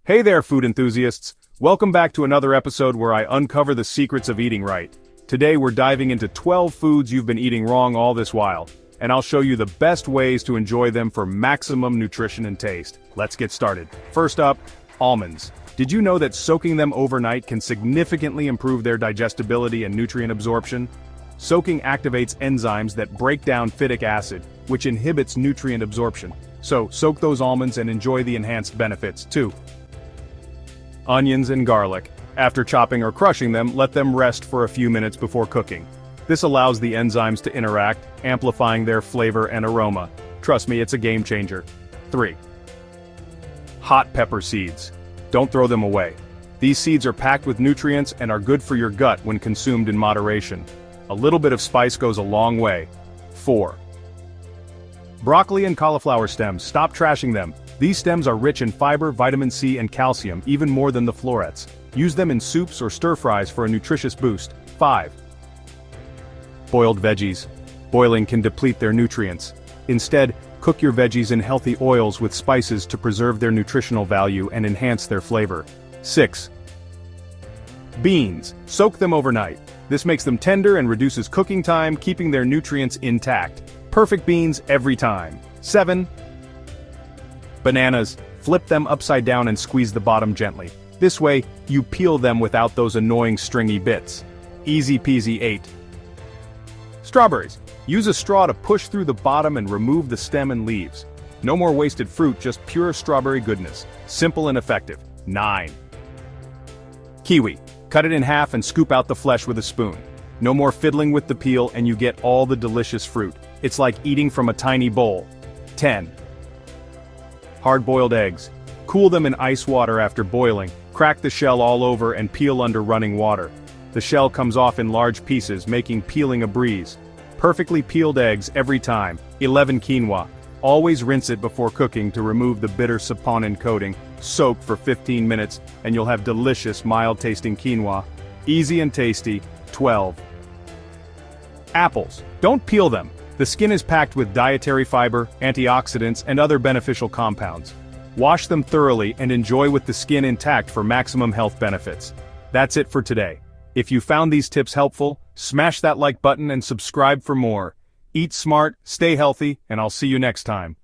Hey there, food enthusiasts! Welcome back to another episode where I uncover the secrets of eating right. Today we're diving into 12 foods you've been eating wrong all this while, and I'll show you the best ways to enjoy them for maximum nutrition and taste. Let's get started. First up, almonds. Did you know that soaking them overnight can significantly improve their digestibility and nutrient absorption? Soaking activates enzymes that break down phytic acid, which inhibits nutrient absorption. So, soak those almonds and enjoy the enhanced benefits, too. Onions and garlic. After chopping or crushing them, let them rest for a few minutes before cooking. This allows the enzymes to interact, amplifying their flavor and aroma. Trust me, it's a game changer. 3. Hot pepper seeds. Don't throw them away. These seeds are packed with nutrients and are good for your gut when consumed in moderation. A little bit of spice goes a long way. 4. Broccoli and cauliflower stems. Stop trashing them. These stems are rich in fiber, vitamin C and calcium, even more than the florets. Use them in soups or stir-fries for a nutritious boost. 5. Boiled veggies. Boiling can deplete their nutrients. Instead, cook your veggies in healthy oils with spices to preserve their nutritional value and enhance their flavor. 6. Beans. Soak them overnight. This makes them tender and reduces cooking time, keeping their nutrients intact. Perfect beans every time. 7. Bananas. Flip them upside down and squeeze the bottom gently. This way, you peel them without those annoying stringy bits. Easy peasy. 8. Strawberries. Use a straw to push through the bottom and remove the stem and leaves. No more wasted fruit, just pure strawberry goodness. Simple and effective. 9. Kiwi. Cut it in half and scoop out the flesh with a spoon. No more fiddling with the peel and you get all the delicious fruit. It's like eating from a tiny bowl. 10. Hard-boiled eggs. Cool them in ice water after boiling, crack the shell all over and peel under running water. The shell comes off in large pieces, making peeling a breeze. Perfectly peeled eggs every time. 11. Quinoa. Always rinse it before cooking to remove the bitter saponin coating. Soak for 15 minutes and you'll have delicious, mild-tasting quinoa. Easy and tasty. 12. Apples. Don't peel them. The skin is packed with dietary fiber, antioxidants, and other beneficial compounds. Wash them thoroughly and enjoy with the skin intact for maximum health benefits. That's it for today. If you found these tips helpful, smash that like button and subscribe for more. Eat smart, stay healthy, and I'll see you next time.